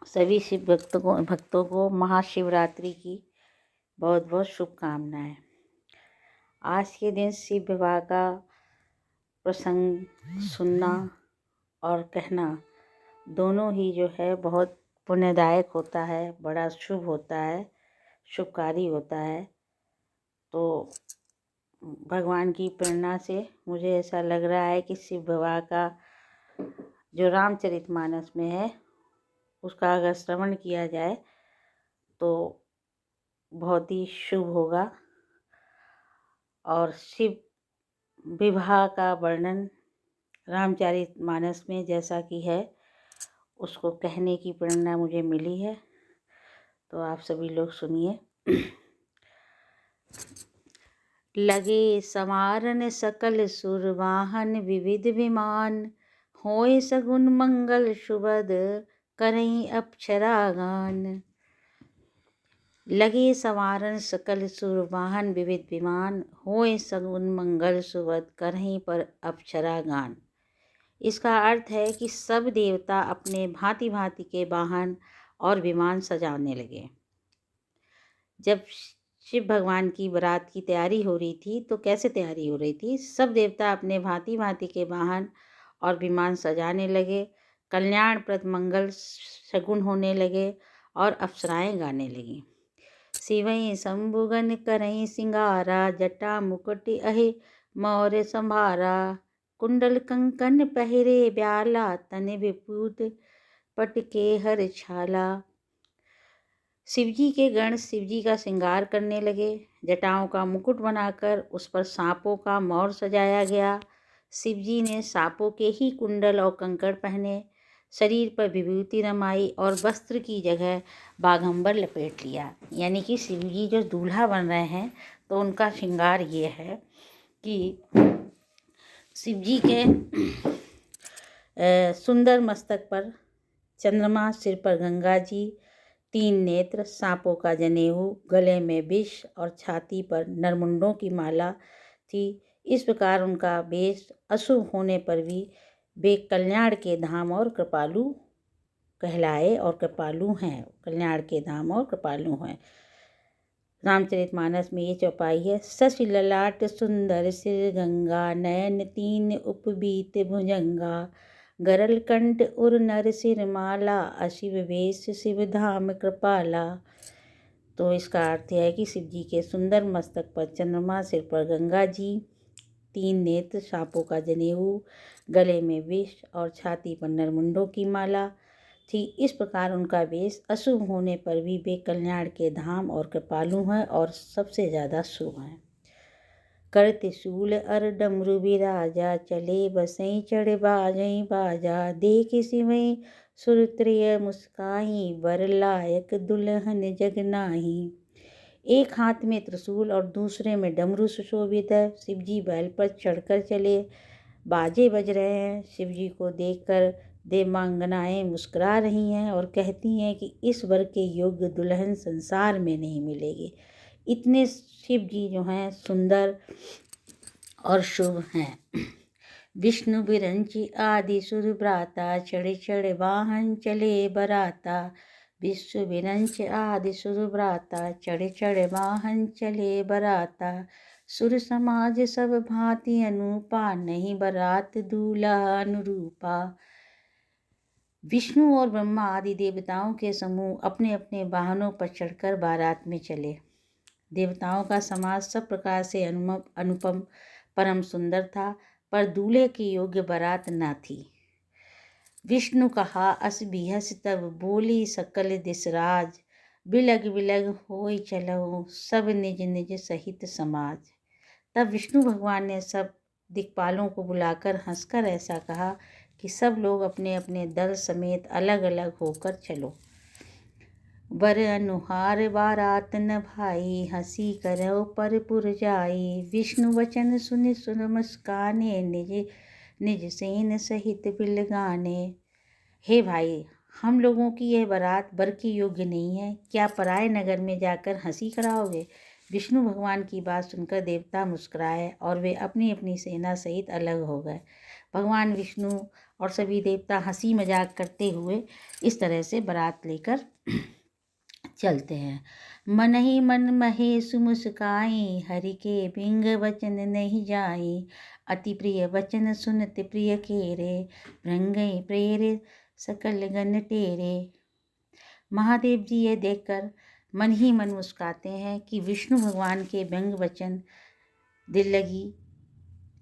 सभी शिव भक्तों को महाशिवरात्रि की बहुत बहुत शुभकामनाएं। आज के दिन शिव विवाह का प्रसंग सुनना और कहना दोनों ही जो है बहुत पुण्यदायक होता है, बड़ा शुभ होता है, शुभकारी होता है। तो भगवान की प्रेरणा से मुझे ऐसा लग रहा है कि शिव विवाह का जो रामचरितमानस में है उसका अगर श्रवण किया जाए तो बहुत ही शुभ होगा। और शिव विवाह का वर्णन रामचरितमानस में जैसा कि है उसको कहने की प्रेरणा मुझे मिली है, तो आप सभी लोग सुनिए। लगे समारन सकल सुरवाहन विविध विमान, होय सगुन मंगल शुभद करई अप्सरागान। लगे संवारन सकल सुरवाहन विविध विमान, होय सगुन मंगल सुबद करहीं पर अप्सरा गान। इसका अर्थ है कि सब देवता अपने भांति भांति के वाहन और विमान सजाने लगे। जब शिव भगवान की बारात की तैयारी हो रही थी तो कैसे तैयारी हो रही थी? सब देवता अपने भांति भांति के वाहन और विमान सजाने लगे, कल्याणप्रद मंगल शगुन होने लगे और अप्सराएं गाने लगीं। शिवई शंभुगन करई सिंगारा, जटा मुकुट अहे मौर्य संभारा। कुंडल कंकन पहरे ब्याला, तन विभूत पट के हर छाला। शिवजी के गण शिवजी का श्रृंगार करने लगे। जटाओं का मुकुट बनाकर उस पर सांपों का मौर सजाया गया। शिवजी ने सांपों के ही कुंडल और कंकड़ पहने, शरीर पर विभूति रमाई और वस्त्र की जगह बाघंबर लपेट लिया। यानी कि शिवजी जो दूल्हा बन रहे हैं तो उनका श्रृंगार ये है कि शिवजी के सुंदर मस्तक पर चंद्रमा, सिर पर गंगा जी, 3 नेत्र, सांपों का जनेऊ, गले में विष और छाती पर नरमुंडों की माला थी। इस प्रकार उनका वेश अशुभ होने पर भी वे कल्याण के धाम और कृपालु कहलाए और कृपालु हैं। कल्याण के धाम और कृपालु हैं। रामचरितमानस में ये चौपाई है। शशि ललाट सुंदर सिर गंगा, नयन 3 उपबीत भुजंगा। गरल कंठ उर नर सिर माला, अशिव वेश शिव धाम कृपाला। तो इसका अर्थ है कि शिव जी के सुंदर मस्तक पर चंद्रमा, सिर पर गंगा जी, 3 नेत्र, सांपों का जनेऊ, गले में विष और छाती पर नरमुंडों की माला थी। इस प्रकार उनका वेश अशुभ होने पर भी वे कल्याण के धाम और कृपालु हैं और सबसे ज़्यादा शुभ हैं। कर त्रिशूल अर डमरू बिराजा, चले बसई चढ़ बाजई बाजा। देख सिवई सुरत्रिय मुस्काही, वर लायक दुल्हन जग नाही। एक हाथ में त्रिशूल और दूसरे में डमरू सुशोभित है। शिवजी बैल पर चढ़कर चले, बाजे बज रहे हैं। शिवजी को देखकर देवांगनाएं मुस्कुरा रही हैं और कहती हैं कि इस वर के योग्य दुल्हन संसार में नहीं मिलेगी। इतने शिव जी जो हैं सुंदर और शुभ हैं। विष्णु विरंची आदि सुर भ्राता, चढ़ चढ़ वाहन चले बराता। विश्व विरंच आदि सुर भ्राता, चढ़ चढ़ वाहन चले बराता। सुर समाज सब भांति अनूपा, नहीं बरात दूल्हा अनुरूपा। विष्णु और ब्रह्मा आदि देवताओं के समूह अपने अपने वाहनों पर चढ़कर बारात में चले। देवताओं का समाज सब प्रकार से अनुपम परम सुंदर था, पर दूल्हे की योग्य बारात न थी। विष्णु कहा अस बिहस तब, बोली सकल दिसराज। बिलग बिलग होई चलो, सब निज निज सहित समाज। तब विष्णु भगवान ने सब दिक्पालों को बुलाकर हंसकर ऐसा कहा कि सब लोग अपने अपने दल समेत अलग अलग होकर चलो। वर अनुहार बारात न भाई, हंसी करो पर पुर जाई। विष्णु वचन सुन सुन मुस्काने, निज निज सेन सहित बिलगाने। हे भाई, हम लोगों की यह बारात वर की योग्य नहीं है, क्या पराए नगर में जाकर हंसी कराओगे? विष्णु भगवान की बात सुनकर देवता मुस्कुराए और वे अपनी अपनी सेना सहित अलग हो गए। भगवान विष्णु और सभी देवता हंसी मजाक करते हुए इस तरह से बारात लेकर चलते हैं। मन ही मन महेश मुस्काई, हरि के बिंग वचन नहीं जाई। अति प्रिय वचन सुनत प्रिय केरे, भृंगई प्रेरे सकल गण टेरे। महादेव जी ये देखकर मन ही मन मुस्काते हैं कि विष्णु भगवान के व्यंग वचन दिल लगी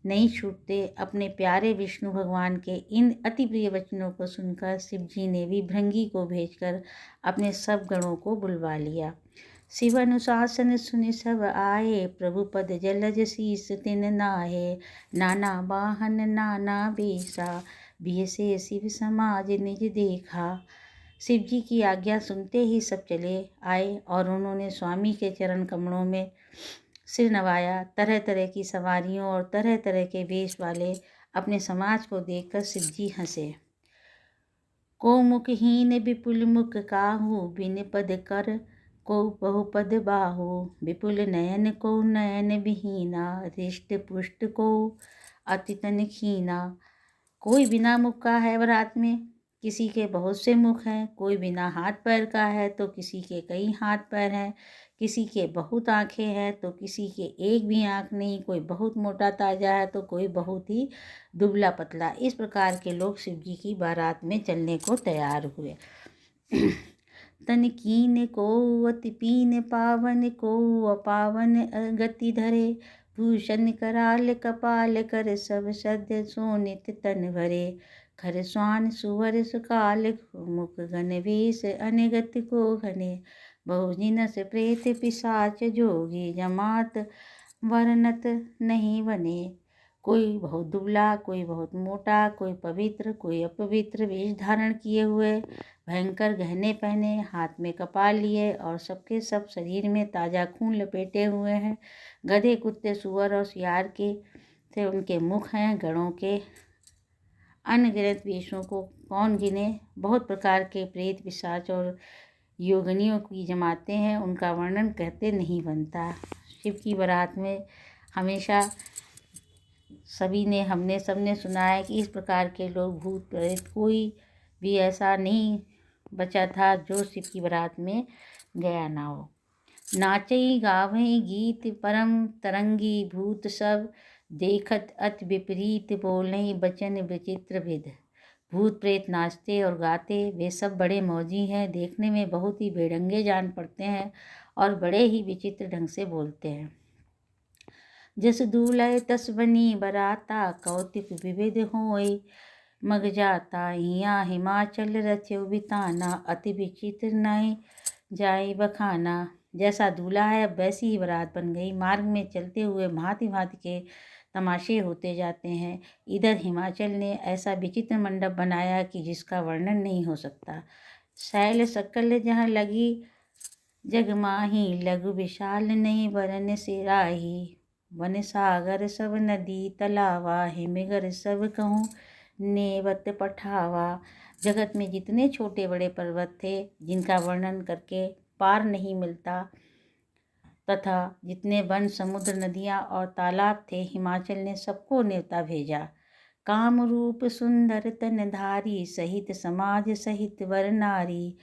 नहीं छूटते। अपने प्यारे विष्णु भगवान के इन अति प्रिय वचनों को सुनकर शिव जी ने भी भृंगी को भेजकर अपने सब गणों को बुलवा लिया। शिव अनुशासन सुनि सब आए, प्रभु पद जलज शीस तिन नाहे। नाना वाहन नाना बेसा, बियसे शिव समाज निज देखा। शिव जी की आज्ञा सुनते ही सब चले आए और उन्होंने स्वामी के चरण कमलों में सिर नवाया। तरह तरह की सवारियों और तरह तरह के वेश वाले अपने समाज को देखकर शिव जी हंसे। को मुखहीन विपुल मुख काहू, बिन पद कर को बहुपद बाहु। विपुल नयन को नयन विहीना, हृष्ट पुष्ट को अति तन खीना। कोई बिना मुख का है बारात में, किसी के बहुत से मुख हैं। कोई बिना हाथ पैर का है तो किसी के कई हाथ पैर हैं। किसी के बहुत आंखें हैं तो किसी के एक भी आंख नहीं। कोई बहुत मोटा ताजा है तो कोई बहुत ही दुबला पतला। इस प्रकार के लोग शिव जी की बारात में चलने को तैयार हुए। तन कीन को अति पीन, पावन को अपावन गति धरे। भूषण कराल कपाल कर, सब सद्य सोनित तन भरे। खर स्वान सुवर सुकाल, मुख घन वेश अनगत को घने। बहुजिनस प्रेत पिशाच जोगी, जमात वर्णत नहीं बने। कोई बहुत दुबला, कोई बहुत मोटा, कोई पवित्र कोई अपवित्र वेश धारण किए हुए, भयंकर गहने पहने, हाथ में कपाल लिए और सबके सब शरीर में ताज़ा खून लपेटे हुए हैं। गधे कुत्ते सुअर और सियार के से उनके मुख हैं। गणों के अनगिनत वेशों को कौन गिने। बहुत प्रकार के प्रेत पिशाच और योगिनियों की जमातें हैं, उनका वर्णन कहते नहीं बनता। शिव की बारात में हमेशा हमने सबने सुना है कि इस प्रकार के लोग भूत प्रेत, कोई भी ऐसा नहीं बचा था जो शिव की बारात में गया ना हो। नाचई गावई गीत परम तरंगी, भूत सब देखत अति विपरीत, बोलई बचन विचित्र विध। भूत प्रेत नाचते और गाते, वे सब बड़े मौजी हैं, देखने में बहुत ही बेढंगे जान पड़ते हैं और बड़े ही विचित्र ढंग से बोलते हैं। जस दूलय तस बनी बराता, कौतिक विविध होय मग जाता। हिया हिमाचल रच्यो बिताना, अति विचित्र नय जाय बखाना। जैसा दूल्हा है अब वैसी ही बारात बन गई। मार्ग में चलते हुए भांति भांति के तमाशे होते जाते हैं। इधर हिमाचल ने ऐसा विचित्र मंडप बनाया कि जिसका वर्णन नहीं हो सकता। शैल सकल जहाँ लगी जगमाही, लघु विशाल नहीं बरन सिराही। वन सागर सब नदी तलावा, हिमगर सब कहूँ नेवत पठावा। जगत में जितने छोटे बड़े पर्वत थे जिनका वर्णन करके पार नहीं मिलता, तथा जितने वन समुद्र नदियाँ और तालाब थे, हिमाचल ने सबको न्योता भेजा। काम रूप सुंदर तनधारी, सहित समाज सहित वर नारी।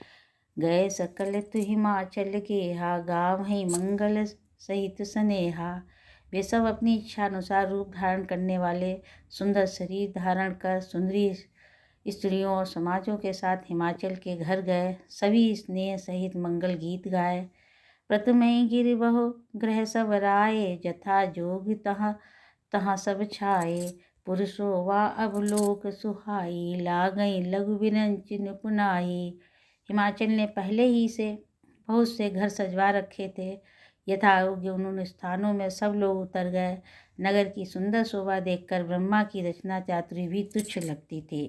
गए सकल तु हिमाचल गेहा, गाव है मंगल सहित स्नेहा। वे सब अपनी इच्छा अनुसार रूप धारण करने वाले सुंदर शरीर धारण कर सुंदरी स्त्रियों और समाजों के साथ हिमाचल के घर गए। सभी स्नेह सहित मंगल गीत गाए। प्रथमई गिर बहु ग्रह सब राये, जथा जोग तहाँ तहाँ सब छाए। पुरुषो वा अवलोक सुहाई, लागई लघु विरंचिन पुनाई। हिमाचल ने पहले ही से बहुत से घर सजवा रखे थे। यथायोग्य उन्होंने स्थानों में सब लोग उतर गए। नगर की सुंदर शोभा देखकर ब्रह्मा की रचना चातुरी भी तुच्छ लगती थी।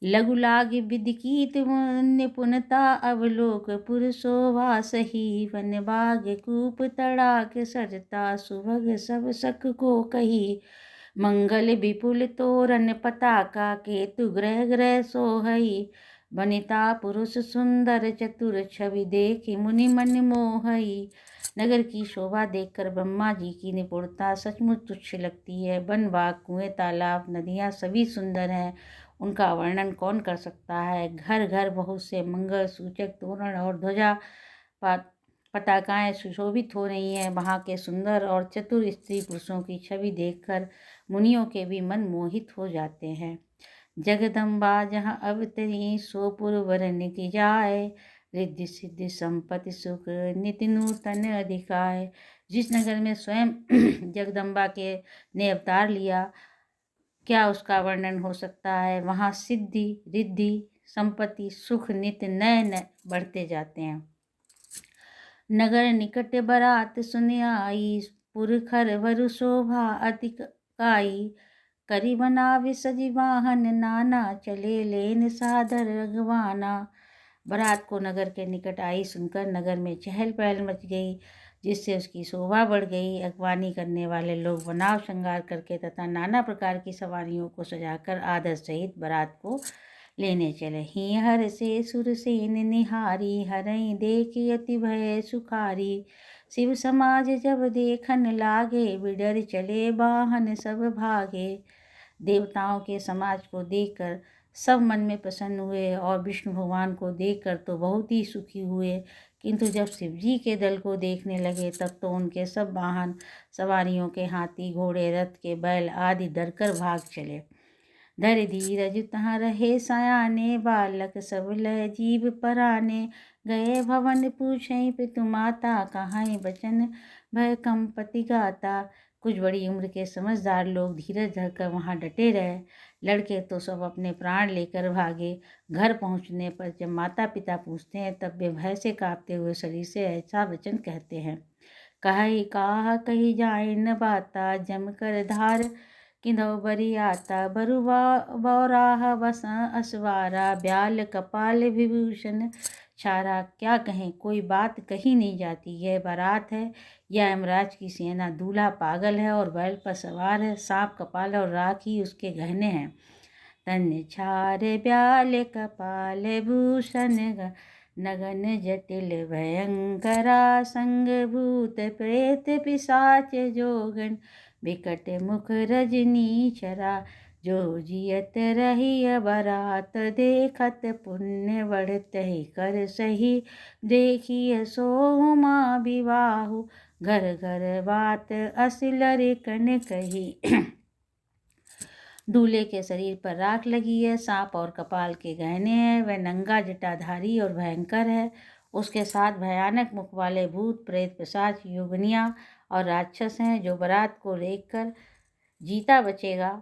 लघु लाग विदिकीत निपुणता, अवलोक पुरुषोभा सही। वन बाग कूप तड़ाक सजता, सुभग सब सख को कही। मंगल विपुल तोरण पताका, केतु ग्रह ग्रह सोहई। वनिता पुरुष सुंदर चतुर, छवि देखि मुनि मन मोहई। नगर की शोभा देखकर ब्रह्मा जी की निपुणता सचमुच तुच्छ लगती है। वन बाग, कुएं, तालाब, नदियाँ सभी सुंदर हैं, उनका वर्णन कौन कर सकता है। घर घर बहुत से मंगल सूचक तोरण और ध्वजा पताकाएं सुशोभित हो रही हैं। वहाँ के सुंदर और चतुर स्त्री पुरुषों की छवि देखकर मुनियों के भी मन मोहित हो जाते हैं। जगदम्बा जहाँ अवतरी सो पुरवरन की जाए, रिद्धि सिद्धि संपत्ति सुख नित्य नूतन अधिकाय। जिस नगर में स्वयं जगदम्बा के ने अवतार लिया, क्या उसका वर्णन हो सकता है। वहाँ सिद्धि रिद्धि संपत्ति सुख नित्य नए नए बढ़ते जाते हैं। नगर निकट बरात सुन आई, पुरखर वरु शोभा अधिक काई। करी बनावे सजी वाहन, नाना चले लेन सादर रघवाना। बारात को नगर के निकट आई सुनकर नगर में चहल पहल मच गई, जिससे उसकी शोभा बढ़ गई। अगवानी करने वाले लोग बनाव श्रृंगार करके तथा नाना प्रकार की सवारियों को सजाकर आदर सहित बारात को लेने चले। ही हर से सुरसेन निहारी, हरई देखी अति भय सुखारी। शिव समाज जब देखन लागे, बिडर चले वाहन सब भागे। देवताओं के समाज को देखकर सब मन में प्रसन्न हुए और विष्णु भगवान को देखकर तो बहुत ही सुखी हुए, किंतु जब शिव जी के दल को देखने लगे तब तो उनके सब वाहन सवारियों के हाथी घोड़े रथ के बैल आदि डरकर भाग चले। धर धीरज तहाँ रहे सयाने, बालक सब लय जीव पराने। गए भवन पूछई पितु माता, कहाँ बचन भय कंपति गाता। कुछ बड़ी उम्र के समझदार लोग धीरज धरकर वहाँ डटे रहे। लड़के तो सब अपने प्राण लेकर भागे। घर पहुँचने पर जब माता पिता पूछते हैं तब वे भय से कांपते हुए शरीर से ऐसा वचन कहते हैं। कही काह कही जाए न बाता, जम कर धार किंधौ बरी आता। बरु बौराह बस असवारा, ब्याल कपाल विभूषण छारा। क्या कहें, कोई बात कही नहीं जाती। यह बारात है या यमराज की सेना। दूल्हा पागल है और बैल पर सवार है। सांप कपाल और राख ही उसके गहने हैं। तन छार ब्याल कपाल भूषण, नगन जटिल भयंकरा। संग भूत प्रेत पिशाच जोगन, विकट मुख रजनी चरा। जो जियत रही बारात देखत, पुण्य बढ़त ही कर सही। देखिए सो उमा विवाहु, घर घर बात असिलर कन कही। दूल्हे के शरीर पर राख लगी है, सांप और कपाल के गहने हैं। वह नंगा जटाधारी और भयंकर है। उसके साथ भयानक मुख वाले भूत प्रेत पिशाच योगिनियाँ और राक्षस हैं। जो बारात को देखकर जीता बचेगा,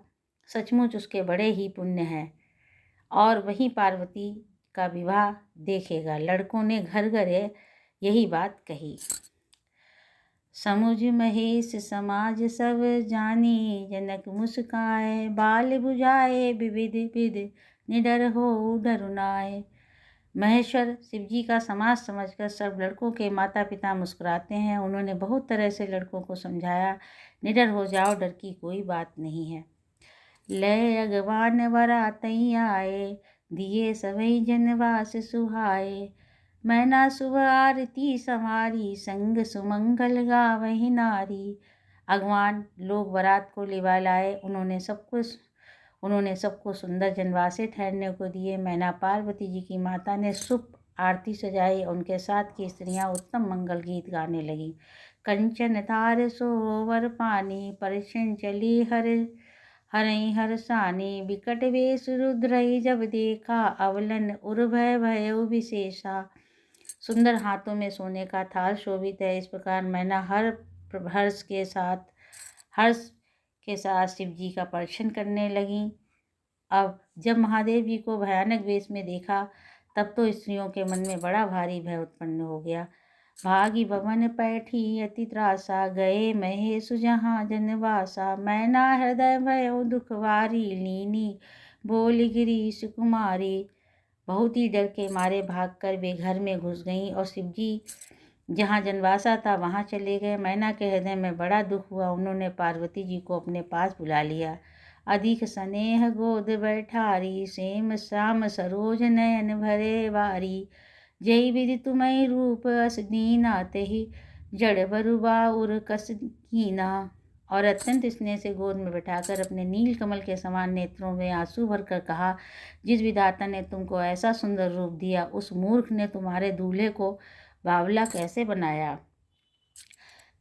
सचमुच उसके बड़े ही पुण्य हैं और वहीं पार्वती का विवाह देखेगा। लड़कों ने घर घर यही बात कही। समुझ महेश समाज सब जानी, जनक मुस्काए बाल बुझाए। विविध विध निडर हो डरुनाए। महेश्वर शिवजी का समाज समझकर सब लड़कों के माता पिता मुस्कुराते हैं। उन्होंने बहुत तरह से लड़कों को समझाया, निडर हो जाओ, डर की कोई बात नहीं है। लय अगवान वरातई आए, दिए सभई जनवास सुहाए। मैना सुबह आरती संवारी, संग सुमंगल गावहि नारी। अगवान लोग बारात को लिवा लाए। उन्होंने सबको सुंदर जनवासे ठहरने को दिए। मैना पार्वती जी की माता ने शुभ आरती सजाई। उनके साथ की स्त्रियां उत्तम मंगल गीत गाने लगी। कंचन धार सोवर पानी, परिछन चली हरई हरसानी। विकट वेश रुद्रई जब देखा, अवलन उर्भय भयो विशेषा। सुंदर हाथों में सोने का थाल शोभित है। इस प्रकार मैना हर्ष के साथ शिव जी का परीक्षण करने लगी। अब जब महादेव जी को भयानक वेश में देखा तब तो स्त्रियों के मन में बड़ा भारी भय उत्पन्न हो गया। भागी भवन पैठी अति त्रासा, गए महेश जहाँ जनवासा। मैना हृदय भयो दुखवारी, लीनी बोल गिरी सुकुमारी। बहुत ही डर के मारे भागकर वे घर में घुस गईं और शिवजी जहाँ जनवासा था वहाँ चले गए। मैना के हृदय में बड़ा दुख हुआ। उन्होंने पार्वती जी को अपने पास बुला लिया। अधिक स्नेह गोद बैठारी, सेम श्याम सरोज नयन भरे वारी। जय विधि तुम्हें रूप अस दीना, तेहि जड़ बरुबा उर कस कीना। और अत्यंत स्नेह से गोद में बैठाकर अपने नील कमल के समान नेत्रों में आंसू भरकर कहा, जिस विधाता ने तुमको ऐसा सुंदर रूप दिया, उस मूर्ख ने तुम्हारे दूल्हे को बावला कैसे बनाया।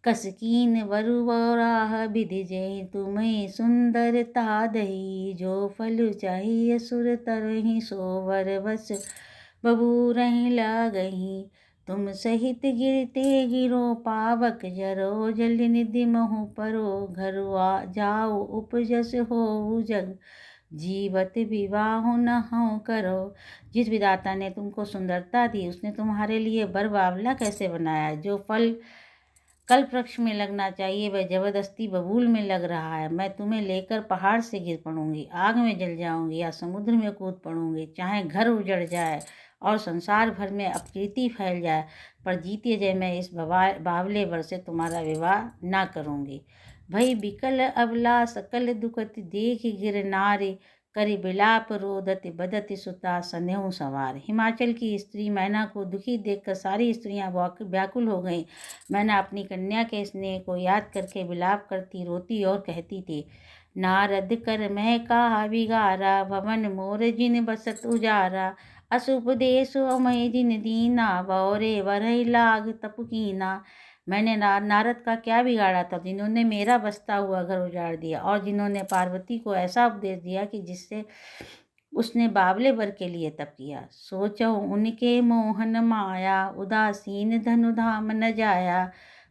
कसकीन वरुवराह विधि जय तुम्हें सुंदरता दही, जो फल चाहिए सुर तरही सोवर बस बबू रही लागही। तुम सहित गिरते गिरो पावक जरो, जल निधि महु परो घरुआ जाओ उपजस हो जग, जीवत विवाह न हो करो। जिस विधाता ने तुमको सुंदरता दी, उसने तुम्हारे लिए बर बावला कैसे बनाया। जो फल कल्प वृक्ष में लगना चाहिए वह जबरदस्ती बबूल में लग रहा है। मैं तुम्हें लेकर पहाड़ से गिर पड़ूंगी, आग में जल जाऊंगी या समुद्र में कूद पड़ूंगी, चाहे घर उजड़ जाए और संसार भर में अपकीर्ति फैल जाए, पर जीते जय मैं इस बावले वर से तुम्हारा विवाह ना करूंगी। भई बिकल अबला सकल दुखत देख गिर नारे, करि बिलाप रोदति बदति सुता सन्यहु सवार। हिमाचल की स्त्री मैना को दुखी देखकर सारी स्त्रियां व्याकुल हो गईं। मैना अपनी कन्या के स्नेह को याद करके विलाप करती रोती और कहती थी, नारद कर मैं कहा विगारा, भवन मोर जिन बसत उजारा, असुपदेश अमय जिन दीना, बौरे वरहि लाग तप कीना। मैंने नारद का क्या बिगाड़ा था जिन्होंने मेरा बसता हुआ घर उजाड़ दिया, और जिन्होंने पार्वती को ऐसा उपदेश दिया कि जिससे उसने बावले वर के लिए तप किया। सोचो उनके मोहन माया, उदासीन धनुधाम न जाया,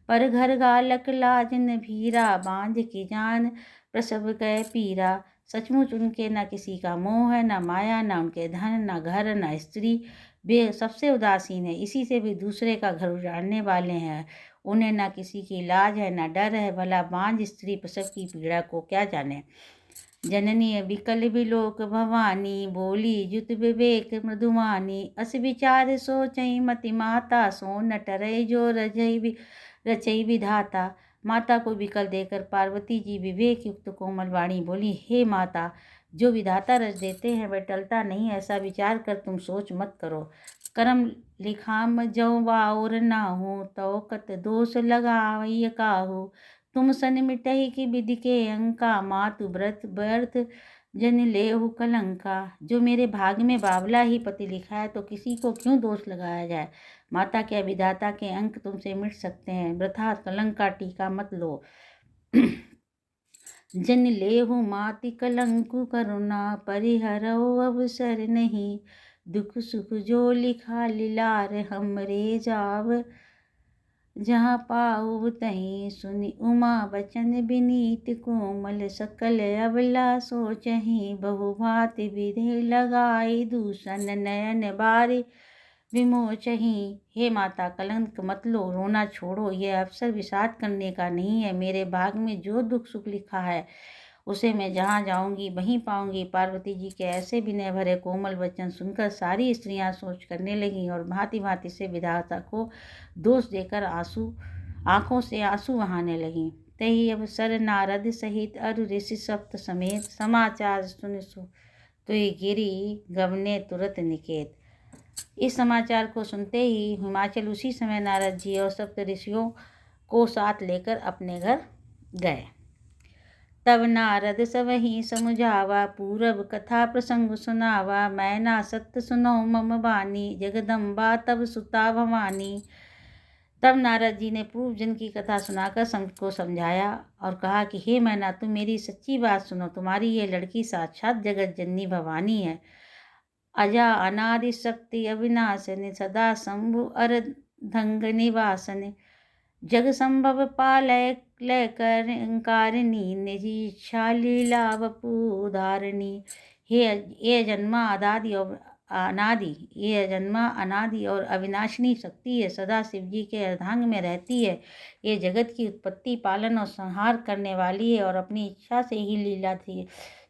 पर घर गालक लाज न भीरा, बांझ की जान प्रसव कै पीरा। सचमुच उनके न किसी का मोह है, न माया, न उनके धन, न घर, न स्त्री, वे सबसे उदासीन है, इसी से भी दूसरे का घर उजाड़ने वाले हैं। उन्हें न किसी की लाज है, न डर है, भला बांझ स्त्री प्रसव की पीड़ा को क्या जाने। जननी विकल विलोक भवानी, बोली जुत विवेक मृदुमानी, अस विचार सोचई मति माता, सो न टरई जो रचई विधाता। माता को विकल देकर पार्वती जी विवेक युक्त कोमल वाणी बोली, हे माता, जो विधाता रच देते हैं वह टलता नहीं, ऐसा विचार कर तुम सोच मत करो। कर्म लिखाम जौ वाउर ना हो, तो कत दोष लगावई काहू, तुम सन मिटही की विधि के अंका, मातु व्रत व्यर्थ जन लेहु कलंका। जो मेरे भाग में बावला ही पति लिखा है तो किसी को क्यों दोष लगाया जाए। माता क्या विधाता के अंक तुमसे मिट सकते हैं, वृथा कलंक का टीका मत लो। जन लेहु माति कलंकु करुणा, परिहरौ अवसर नहीं, दुख सुख जो लिखा लीलार हमरे जाव, जहाँ पाऊ तहीं सुनि उमा बचन विनीत कोमल, सकल अबला सोचहि बहु भांति विधि लगाई, दूषण नयन बारी विमोचही। हे माता, कलंक मत लो, रोना छोड़ो, यह अवसर विषाद करने का नहीं है। मेरे भाग में जो दुख सुख लिखा है उसे मैं जहाँ जाऊंगी वहीं पाऊंगी। पार्वती जी के ऐसे विनय भरे कोमल वचन सुनकर सारी स्त्रियां सोच करने लगीं और भांति भांति से विधाता को दोष देकर आंखों से आंसू बहाने लगीं। तही अवसर नारद सहित अरु ऋषि सप्त समेत, समाचार सुन तो गिरी गवने तुरत निकेत। इस समाचार को सुनते ही हिमाचल उसी समय नारद जी और सप्त ऋषियों को साथ लेकर अपने घर गए। तब नारद सबहि समुझावा, पूरब कथा प्रसंग सुनावा, मैना सत्य सुनो मम वाणी, जगदम्बा तब सुता भवानी। तब नारद जी ने पूर्व जन की कथा सुनाकर सबको समझाया और कहा कि हे मैना, तुम मेरी सच्ची बात सुनो, तुम्हारी ये लड़की साक्षात जगत जननी भवानी है। अजा अनादि शक्ति अविनाशनि, सदा शंभु अर्धंग निवासनि, जग संभव पालय लय कारिणी, निजी इच्छा लीला वपुधारिणी। ये जन्मा अनादि और अविनाशिनी शक्ति है, सदा शिव जी के अर्धांग में रहती है। ये जगत की उत्पत्ति, पालन और संहार करने वाली है और अपनी इच्छा से ही लीला थी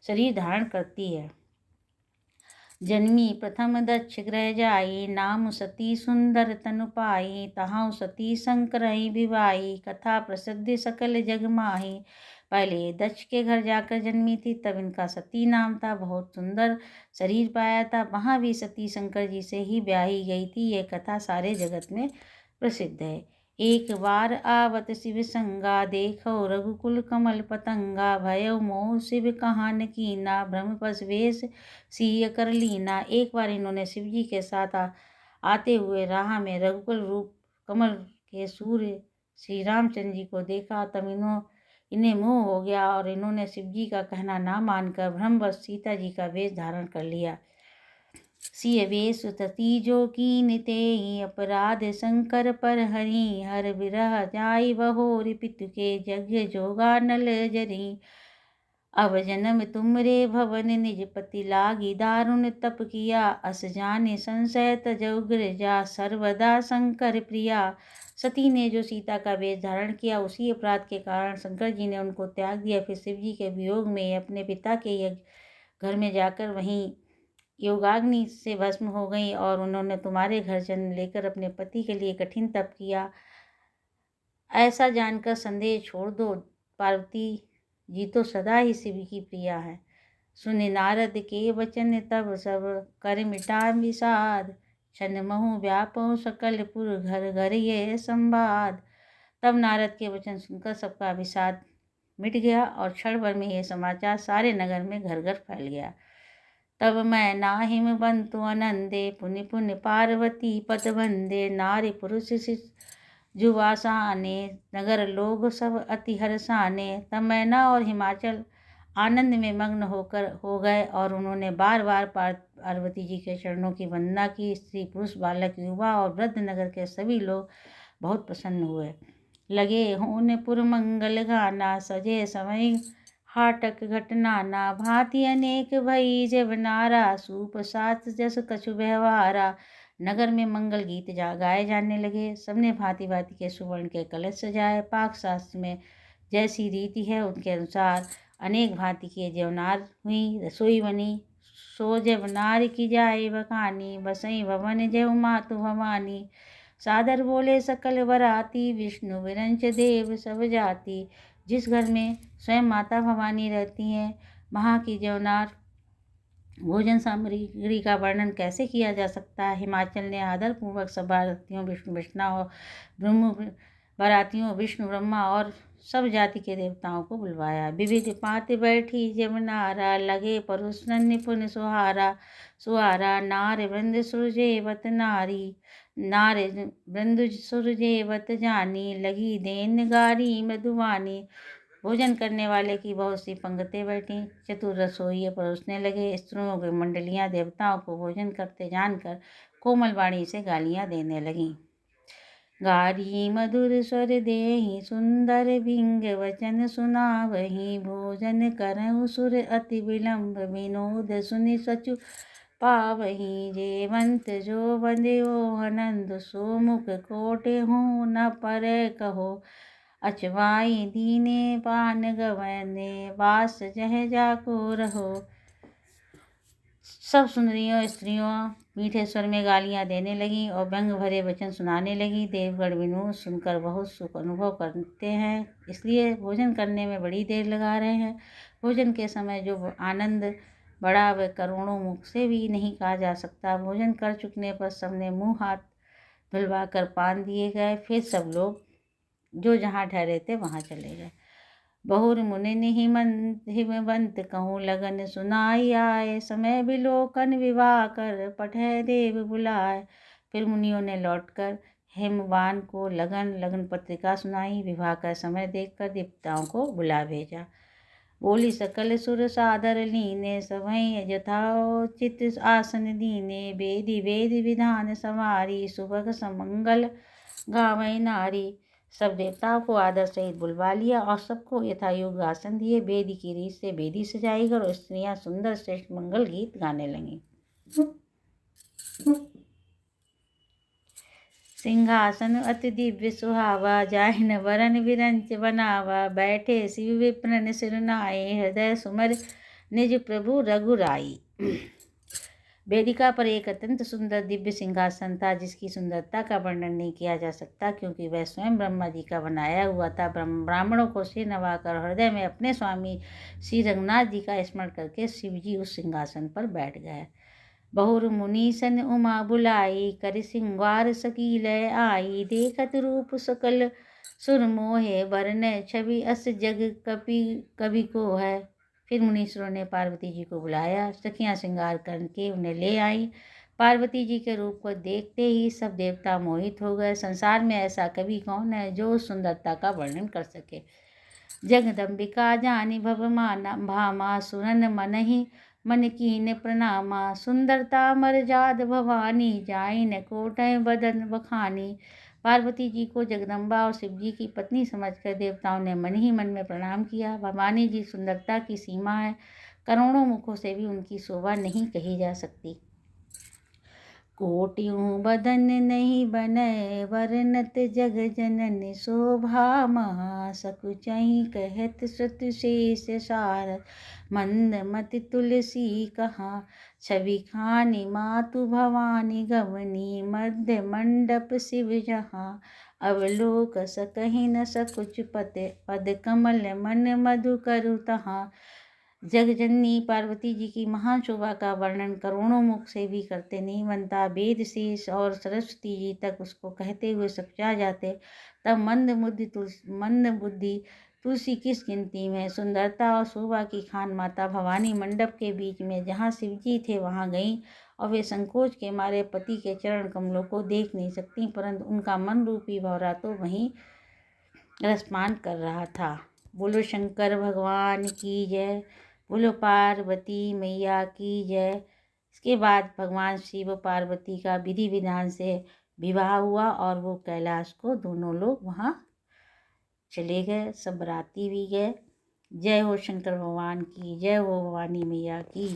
शरीर धारण करती है। जन्मी प्रथम दक्ष ग्रह जाई, नाम सती सुंदर तनु पाई, तहां सती शंकरहि विवाई, कथा प्रसिद्ध सकल जग माही। पहले दक्ष के घर जाकर जन्मी थी, तब इनका सती नाम था। बहुत सुंदर शरीर पाया था, वहाँ भी सती शंकर जी से ही ब्याही गई थी। ये कथा सारे जगत में प्रसिद्ध है। एक बार आवत शिव संगा, देखो रघुकुल कमल पतंगा। भयो मोह शिव कहान कीना, ब्रह्म पस वेश सिय कर लीना। एक बार इन्होंने शिव जी के साथ आते हुए राह में रघुकुल रूप कमल के सूर्य श्री रामचंद्र जी को देखा। तब इन्हें मोह हो गया और इन्होंने शिव जी का कहना ना मानकर ब्रह्मवश सीता जी का वेश धारण कर लिया। सिय वेश तीजो कीन तेहि, अपराध शंकर पर हरि। हर बिरह जाई बहोरि, पितु के यज्ञ जोगा नल जरी। अब जन्म तुमरे भवन, निज पति लागी दारुण तप किया। अस जाने संशय तजौ गिरजा, सर्वदा शंकर प्रिया। सती ने जो सीता का वेश धारण किया, उसी अपराध के कारण शंकर जी ने उनको त्याग दिया। फिर शिव जी के वियोग में अपने पिता के घर में जाकर वहीं योगाग्नि से भस्म हो गई और उन्होंने तुम्हारे घर जन्म लेकर अपने पति के लिए कठिन तप किया। ऐसा जानकर संदेह छोड़ दो, पार्वती जी तो सदा ही शिव की प्रिया है। सुनि नारद के वचन, तब सब कर मिटा विषाद। क्षण महु व्यापो सकल पुर, घर घर ये संवाद। तब नारद के वचन सुनकर सबका विषाद मिट गया और क्षण भर में यह समाचार सारे नगर में घर घर फैल गया। तब मैं नाहिम बंतु आनंदे, पुनि पुनि पार्वती पद बंदे। नारी पुरुष जुवासाने, नगर लोग सब अति हर्षाने। तब मैना और हिमाचल आनंद में मग्न हो गए और उन्होंने बार बार पार्वती जी के चरणों की वंदना की। स्त्री पुरुष बालक युवा और वृद्ध नगर के सभी लोग बहुत प्रसन्न हुए। लगे होने पुर मंगल गाना, सजे समय हाटक घटनाना। भांति अनेक भई जब नारा, सूप सात जस कछु व्यवहारा। नगर में मंगल गीत गाए जाने लगे। सबने भांति भांति के सुवर्ण के कलश सजाए। पाक शास्त्र में जैसी रीति है उनके अनुसार अनेक भांति के जेवनार हुई, रसोई बनी। सो जब नार की जाए बखानी, बसई भवन जय मातु भवानी। सादर बोले सकल बराती, विष्णु विरंच देव सब जाति। जिस घर में स्वयं माता भवानी रहती हैं, वहाँ की जेवनार भोजन सामग्री का वर्णन कैसे किया जा सकता है। हिमाचल ने आदरपूर्वक सब बारातियों विष्णु ब्रह्मा और सब जाति के देवताओं को बुलवाया। विविध पात बैठी जमुनारा, लगे परुषन निपुण सुहारा। नार वृंद सुरजेवत नारी, नार वृंद सुरजेवत जानी। लगी देन गारी मधुवानी। भोजन करने वाले की बहुत सी पंक्तियाँ बैठी। चतुर रसोइये परोसने लगे। स्त्रियों की मंडलियाँ देवताओं को भोजन करते जानकर कोमल वाणी से गालियाँ देने लगीं। गारी मधुर स्वर देहि, सुंदर बिंग वचन सुनावहि। भोजन करहु सुर अति विलंब, विनोद सुनि सचु पावहि। जेवंत जो बंध्यो आनंद, सो मुख कोटे हो न पर कहो। अचवाई दीने पान गवने, वास जह जाको रहो। सब सुंदरियों स्त्रियों मीठे स्वर में गालियाँ देने लगीं और व्यंग भरे वचन सुनाने लगीं। देवगण विनोद सुनकर बहुत सुख अनुभव करते हैं, इसलिए भोजन करने में बड़ी देर लगा रहे हैं। भोजन के समय जो आनंद बड़ा वह करोड़ों मुख से भी नहीं कहा जा सकता। भोजन कर चुकने पर सबने मुँह हाथ धुलवा कर पान दिए गए। फिर सब लोग जो जहाँ ठहरे थे वहाँ चले गए। बहुर मुनि हिमवंत कहूँ लगन, सुनाई आए समय बिलोकन। विवाह कर पठय देव बुलाए। फिर मुनियों ने लौटकर हेमवान को लगन पत्रिका सुनाई। विवाह का समय देखकर देवताओं को बुला भेजा। बोली सकल सुर सादर लीने, सभई यथोचित आसन दीने। वेदी वेद विधान संवारी, सुभग समंगल गावै नारी। सब देवताओं को आदर सहित बुलवा लिया और सबको यथायोग्य आसन दिए। वेदी की रीत से वेदी सजाई गई और स्त्रियां सुंदर श्रेष्ठ मंगल गीत गाने लगीं। सिंहासन अति दिव्य सुहावा, जाहिन वरन विरंच बनावा। बैठे शिव विप्रन सिरनाए, हृदय सुमर निज प्रभु रघुराई। वेदिका पर एक अत्यंत सुंदर दिव्य सिंहासन था, जिसकी सुंदरता का वर्णन नहीं किया जा सकता, क्योंकि वह स्वयं ब्रह्मा जी का बनाया हुआ था। ब्राह्मणों को सिर नवाकर हृदय में अपने स्वामी श्री रंगनाथ जी का स्मरण करके शिव जी उस सिंहासन पर बैठ गए। बहुर मुनीसन उमा बुलाई, कर सिंगार सकी लय आई। देखत रूप सकल सुर मोहे, वरन छवि अस जग कपि कवि को है। फिर मुनीश्वरों ने पार्वती जी को बुलाया, सखियां श्रृंगार करके उन्हें ले आई। पार्वती जी के रूप को देखते ही सब देवता मोहित हो गए। संसार में ऐसा कवि कौन है जो उस सुंदरता का वर्णन कर सके। जगदम्बिका जानी भव माना भामा, सुनन मनहि मन कीन प्रणामा। सुंदरता मर जाद भवानी, जाइन कोटय बदन बखानी। पार्वती जी को जगदम्बा और शिव जी की पत्नी समझकर देवताओं ने मन ही मन में प्रणाम किया। भवानी जी सुंदरता की सीमा है, करोड़ों मुखों से भी उनकी शोभा नहीं कही जा सकती। कोटियों बदन नहीं बनय, वर्णत जग जनन शोभा महा। सकुचहि कहत श्रुत शेष सार, मंद मति तुलसी कहा। छवि खानी मातु भवानी, गवनी मध्य मंडप शिव जहाँ। अवलोक सकहि न सकुच पद, कमल मन मधु करु तहाँ। जगजननी पार्वती जी की महान शोभा का वर्णन करोड़ों मुख से भी करते नहीं बनता। वेद शेष और सरस्वती जी तक उसको कहते हुए सचा जाते, तब मंद बुद्धि तुलसी किस गिनती में। सुंदरता और शोभा की खान माता भवानी मंडप के बीच में जहाँ शिव जी थे वहाँ गईं, और वे संकोच के मारे पति के चरण कमलों को देख नहीं सकती, परंतु उनका मन रूपी भौरा तो वहीं रसपान कर रहा था। बोलो शंकर भगवान की जय, बोलो पार्वती मैया की जय। इसके बाद भगवान शिव पार्वती का विधि विधान से विवाह हुआ और वो कैलाश को दोनों लोग वहाँ चले गए, सब बराती भी गए। जय हो शंकर भगवान की, जय हो भवानी मैया की।